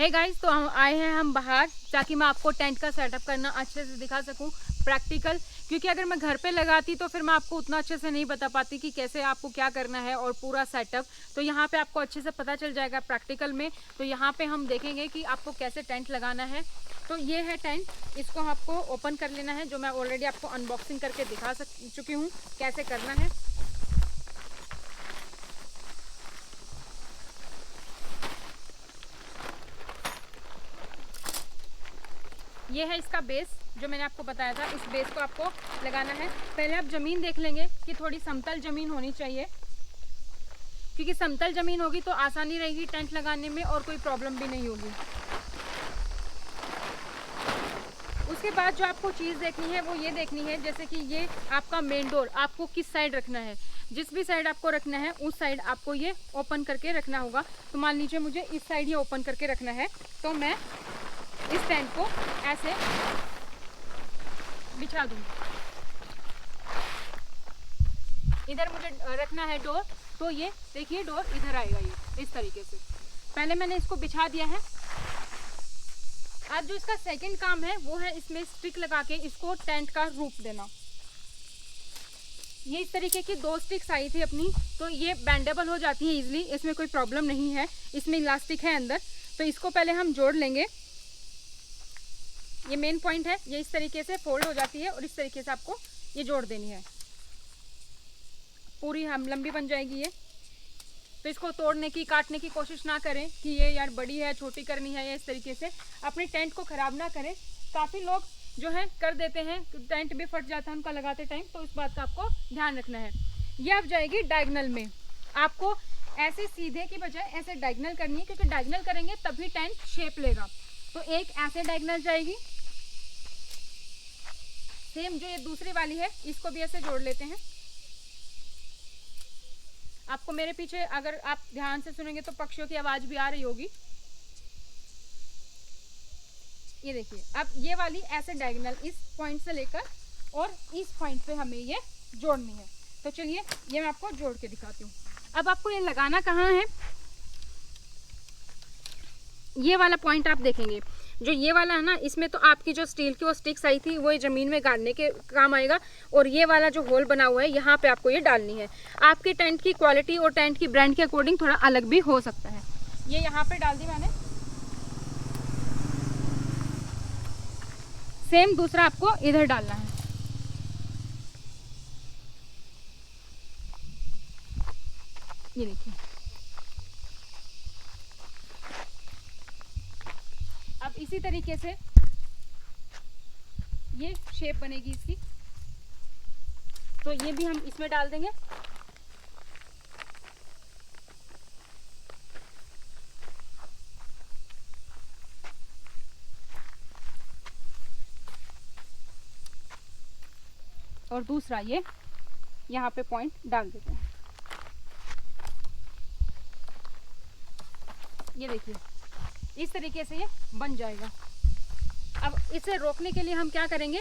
Hey guys, तो हम आए हैं हम बाहर ताकि मैं आपको टेंट का सेटअप करना अच्छे से दिखा सकूं प्रैक्टिकल। क्योंकि अगर मैं घर पे लगाती तो फिर मैं आपको उतना अच्छे से नहीं बता पाती कि कैसे आपको क्या करना है और पूरा सेटअप। तो यहाँ पे आपको अच्छे से पता चल जाएगा प्रैक्टिकल में। तो यहाँ पे हम देखेंगे कि आपको कैसे टेंट लगाना है। तो ये है टेंट, इसको आपको ओपन कर लेना है, जो मैं ऑलरेडी आपको अनबॉक्सिंग करके दिखा चुकी हूँ कैसे करना है। ये है इसका बेस, जो मैंने आपको बताया था। इस बेस को आपको लगाना है। पहले आप ज़मीन देख लेंगे कि थोड़ी समतल ज़मीन होनी चाहिए, क्योंकि समतल ज़मीन होगी तो आसानी रहेगी टेंट लगाने में और कोई प्रॉब्लम भी नहीं होगी। उसके बाद जो आपको चीज़ देखनी है वो ये देखनी है, जैसे कि ये आपका मेन डोर आपको किस साइड रखना है। जिस भी साइड आपको रखना है उस साइड आपको ये ओपन करके रखना होगा। तो मान लीजिए मुझे इस साइड ये ओपन करके रखना है, तो मैं इस टेंट को ऐसे बिछा दूंगी। इधर मुझे रखना है डोर, तो ये देखिए डोर इधर आएगा, ये इस तरीके से। पहले मैंने इसको बिछा दिया है। आज जो इसका सेकंड काम है वो है इसमें स्टिक लगा के इसको टेंट का रूप देना। ये इस तरीके की 2 स्टिक्स आई थी अपनी, तो ये बेंडेबल हो जाती है इजीली, इसमें कोई प्रॉब्लम नहीं है। इसमें इलास्टिक है अंदर, तो इसको पहले हम जोड़ लेंगे। ये मेन पॉइंट है, ये इस तरीके से फोल्ड हो जाती है और इस तरीके से आपको ये जोड़ देनी है। पूरी हम लंबी बन जाएगी ये। तो इसको तोड़ने की काटने की कोशिश ना करें कि ये यार बड़ी है छोटी करनी है, या इस तरीके से अपनी टेंट को ख़राब ना करें। काफ़ी लोग जो है कर देते हैं, टेंट भी फट जाता है उनका लगाते टाइम, तो इस बात का आपको ध्यान रखना है। ये अब जाएगी डायगनल में। आपको ऐसे सीधे की बजाय ऐसे डायगनल करनी है, क्योंकि डायगनल करेंगे तभी टेंट शेप लेगा। तो एक ऐसे डायगनल जाएगी, सेम जो ये दूसरी वाली है इसको भी ऐसे जोड़ लेते हैं। आपको मेरे पीछे अगर आप ध्यान से सुनेंगे तो पक्षियों की आवाज़ भी आ रही होगी। ये देखिए, अब ये वाली ऐसे डायगोनल इस पॉइंट से लेकर और इस पॉइंट पे हमें ये जोड़नी है। तो चलिए ये मैं आपको जोड़ के दिखाती हूँ। अब आपको ये लगाना कहाँ है, ये वाला पॉइंट आप देखेंगे। जो ये वाला है ना, इसमें तो आपकी जो स्टील की वो स्टिक्स आई थी वो ज़मीन में गाड़ने के काम आएगा। और ये वाला जो होल बना हुआ है यहाँ पे आपको ये डालनी है। आपके टेंट की क्वालिटी और टेंट की ब्रांड के अकॉर्डिंग थोड़ा अलग भी हो सकता है। ये यहाँ पे डाल दी मैंने। सेम दूसरा आपको इधर डालना है। ये देखिए, अब इसी तरीके से ये शेप बनेगी इसकी, तो ये भी हम इसमें डाल देंगे। और दूसरा ये यहाँ पे पॉइंट डाल देते हैं। ये देखिए, इस तरीके से ये बन जाएगा। अब इसे रोकने के लिए हम क्या करेंगे,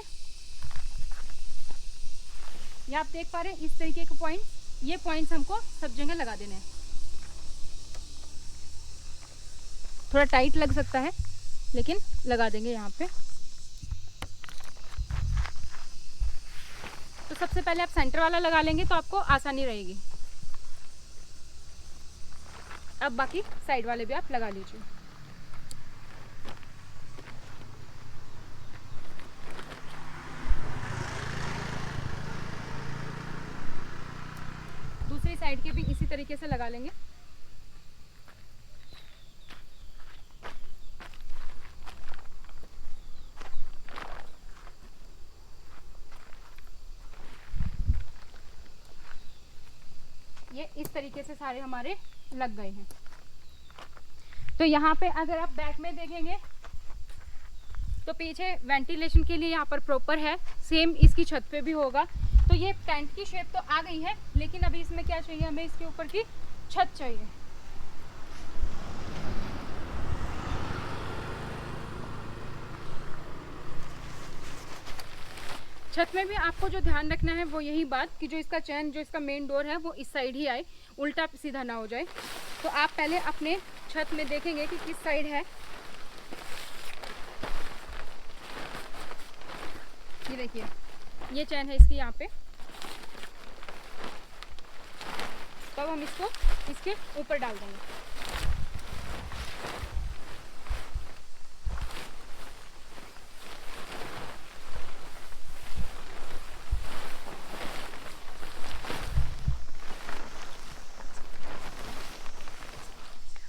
ये आप देख पा रहे हैं इस तरीके के पॉइंट, ये पॉइंट्स हमको सब जगह लगा देने हैं। थोड़ा टाइट लग सकता है लेकिन लगा देंगे यहाँ पे। तो सबसे पहले आप सेंटर वाला लगा लेंगे तो आपको आसानी रहेगी। अब बाकी साइड वाले भी आप लगा लीजिए। दूसरी साइड के भी इसी तरीके से लगा लेंगे। ये इस तरीके से सारे हमारे लग गए हैं। तो यहाँ पे अगर आप बैक में देखेंगे तो पीछे वेंटिलेशन के लिए यहाँ पर प्रॉपर है, सेम इसकी छत पे भी होगा। तो ये टेंट की शेप तो आ गई है, लेकिन अभी इसमें क्या चाहिए, हमें इसके ऊपर की छत चाहिए। छत में भी आपको जो ध्यान रखना है वो यही बात कि जो इसका चैन, जो इसका मेन डोर है वो इस साइड ही आए, उल्टा सीधा ना हो जाए। तो आप पहले अपने छत में देखेंगे कि किस साइड है, ये देखिए, ये चैन है इसकी यहाँ पे। तब हम इसको इसके ऊपर डाल देंगे।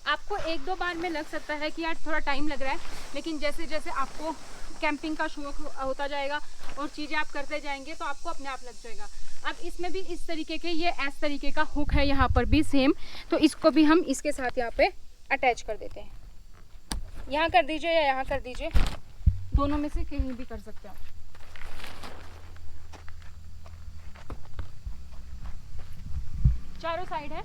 आपको एक दो बार में लग सकता है कि यार थोड़ा टाइम लग रहा है, लेकिन जैसे जैसे आपको कैंपिंग का शौक होता जाएगा और चीज़ें आप करते जाएंगे तो आपको अपने आप लग जाएगा। अब इसमें भी इस तरीके के ये एस तरीके का हुक है यहाँ पर भी सेम, तो इसको भी हम इसके साथ यहाँ पे अटैच कर देते हैं। यहाँ कर दीजिए या यहाँ कर दीजिए, दोनों में से कहीं भी कर सकते हैं आप। चारों साइड है।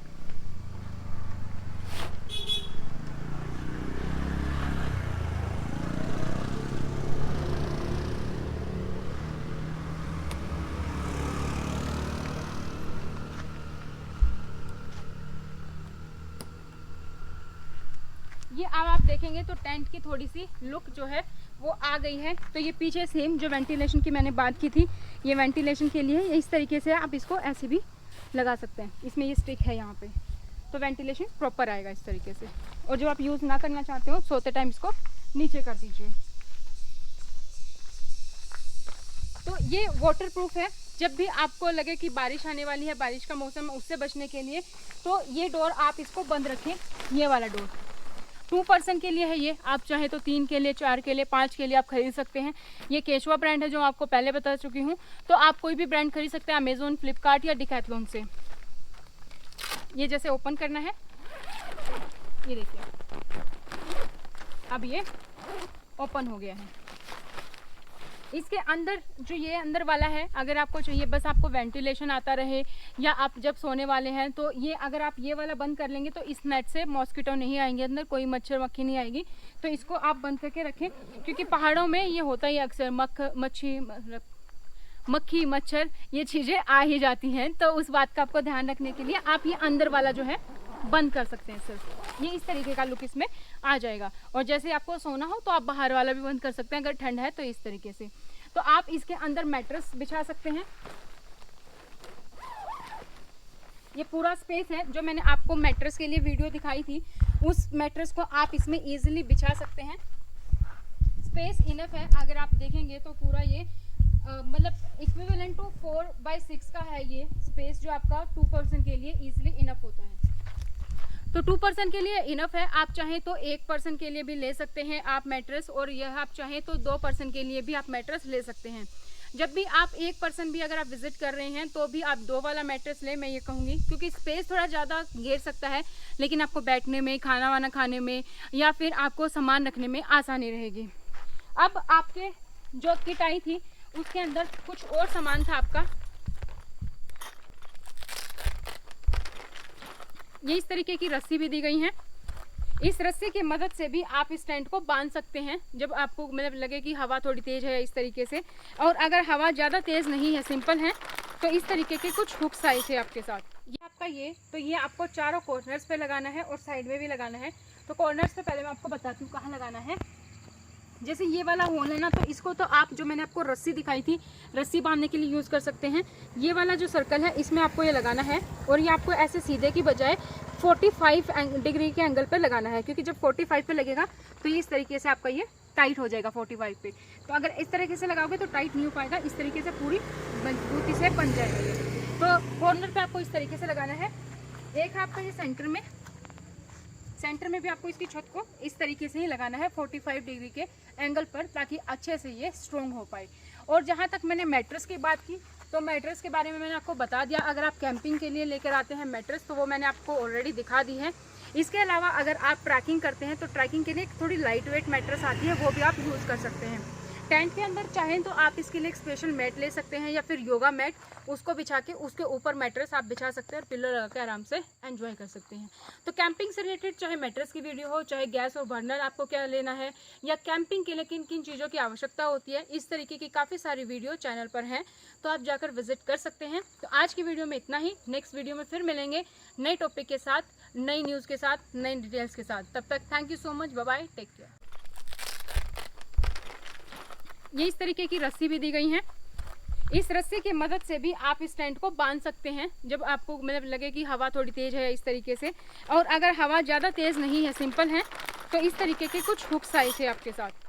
ये अब आप देखेंगे तो टेंट की थोड़ी सी लुक जो है वो आ गई है। तो ये पीछे सेम जो वेंटिलेशन की मैंने बात की थी, ये वेंटिलेशन के लिए इस तरीके से आप इसको ऐसे भी लगा सकते हैं। इसमें ये स्टिक है यहाँ पे, तो वेंटिलेशन प्रॉपर आएगा इस तरीके से। और जब आप यूज़ ना करना चाहते हो सोते टाइम इसको नीचे कर दीजिए। तो ये वाटर प्रूफ है। जब भी आपको लगे कि बारिश आने वाली है, बारिश का मौसम है, उससे बचने के लिए तो ये डोर आप इसको बंद रखें। ये वाला डोर 2 पर्सन के लिए है ये, आप चाहे तो 3 के लिए, 4 के लिए, 5 के लिए आप खरीद सकते हैं। ये केशवा ब्रांड है जो आपको पहले बता चुकी हूँ। तो आप कोई भी ब्रांड खरीद सकते हैं, अमेजोन, फ्लिपकार्ट या डिकैथलॉन से। ये जैसे ओपन करना है, ये देखिए अब ये ओपन हो गया है। इसके अंदर जो ये अंदर वाला है, अगर आपको चाहिए बस आपको वेंटिलेशन आता रहे या आप जब सोने वाले हैं, तो ये अगर आप ये वाला बंद कर लेंगे तो इस नेट से मॉस्किटो नहीं आएंगे अंदर, कोई मच्छर मक्खी नहीं आएगी। तो इसको आप बंद करके रखें, क्योंकि पहाड़ों में ये होता ही अक्सर मक्खी मच्छर ये चीज़ें आ ही जाती हैं। तो उस बात का आपको ध्यान रखने के लिए आप ये अंदर वाला जो है बंद कर सकते हैं। सिर्फ ये इस तरीके का लुक इसमें आ जाएगा। और जैसे आपको सोना हो तो आप बाहर वाला भी बंद कर सकते हैं, अगर ठंड है तो इस तरीके से। तो आप इसके अंदर मैट्रेस बिछा सकते हैं। ये पूरा स्पेस है जो मैंने आपको मैट्रेस के लिए वीडियो दिखाई थी, उस मैट्रेस को आप इसमें इजीली बिछा सकते हैं। स्पेस इनफ है। अगर आप देखेंगे तो पूरा ये मतलब इक्विवेलेंट टू 4/6 का है ये स्पेस, जो आपका 2 पर्सन के लिए इजीली इनफ होता है। तो 2 पर्सन के लिए इनफ है। आप चाहें तो 1 पर्सन के लिए भी ले सकते हैं आप मैट्रेस, और यह आप चाहें तो 2 पर्सन के लिए भी आप मैट्रेस ले सकते हैं। जब भी आप 1 पर्सन भी अगर आप विजिट कर रहे हैं तो भी आप 2 वाला मैट्रेस लें, मैं ये कहूँगी, क्योंकि स्पेस थोड़ा ज़्यादा घेर सकता है, लेकिन आपको बैठने में, खाना वाना खाने में या फिर आपको सामान रखने में आसानी रहेगी। अब आपके जो किट आई थी उसके अंदर कुछ और सामान था आपका। ये इस तरीके की रस्सी भी दी गई है। इस रस्सी की मदद से भी आप इस टेंट को बांध सकते हैं जब आपको मतलब लगे कि हवा थोड़ी तेज है इस तरीके से। और अगर हवा ज़्यादा तेज नहीं है, सिंपल है, तो इस तरीके के कुछ हुक्स आए थे आपके साथ। ये आपका ये आपको चारों कॉर्नर्स पे लगाना है और साइड में भी लगाना है। तो कॉर्नर्स पे पहले मैं आपको बताती हूँ कहाँ लगाना है। जैसे ये वाला होल है ना, तो इसको तो आप जो मैंने आपको रस्सी दिखाई थी, रस्सी बांधने के लिए यूज़ कर सकते हैं। ये वाला जो सर्कल है इसमें आपको ये लगाना है, और ये आपको ऐसे सीधे की बजाय 45 डिग्री के एंगल पर लगाना है, क्योंकि जब 45 पे लगेगा तो ये इस तरीके से आपका ये टाइट हो जाएगा 45 पे। तो अगर इस तरीके से लगाओगे तो टाइट नहीं हो पाएगा, इस तरीके से पूरी मजबूती से बन जाएगा ये। तो कॉर्नर पे आपको इस तरीके से लगाना है। एक आपका ये सेंटर में भी आपको इसकी छत को इस तरीके से ही लगाना है 45 डिग्री के एंगल पर, ताकि अच्छे से ये स्ट्रॉन्ग हो पाए। और जहाँ तक मैंने मैट्रेस की बात की, तो मैट्रेस के बारे में मैंने आपको बता दिया। अगर आप कैंपिंग के लिए लेकर आते हैं मैट्रेस, तो वो मैंने आपको ऑलरेडी दिखा दी है। इसके अलावा अगर आप ट्रैकिंग करते हैं तो ट्रैकिंग के लिए थोड़ी लाइट वेट मैट्रेस आती है, वो भी आप यूज़ कर सकते हैं। टेंट के अंदर चाहें तो आप इसके लिए एक स्पेशल मैट ले सकते हैं, या फिर योगा मैट, उसको बिछा के उसके ऊपर मैट्रेस आप बिछा सकते हैं और पिल्लो लगा के आराम से एंजॉय कर सकते हैं। तो कैंपिंग से रिलेटेड चाहे मैट्रेस की वीडियो हो, चाहे गैस और बर्नर आपको क्या लेना है, या कैंपिंग के लिए किन किन चीज़ों की आवश्यकता होती है, इस तरीके की काफ़ी सारी वीडियो चैनल पर हैं, तो आप जाकर विजिट कर सकते हैं। तो आज की वीडियो में इतना ही। नेक्स्ट वीडियो में फिर मिलेंगे नए टॉपिक के साथ, नई न्यूज़ के साथ, नई डिटेल्स के साथ। तब तक thank you so much, bye bye, take care. ये इस तरीके की रस्सी भी दी गई है, इस रस्सी की मदद से भी आप इस टेंट को बांध सकते हैं जब आपको मतलब लगे कि हवा थोड़ी तेज है इस तरीके से। और अगर हवा ज़्यादा तेज़ नहीं है, सिंपल है, तो इस तरीके के कुछ हुक्स आए थे आपके साथ।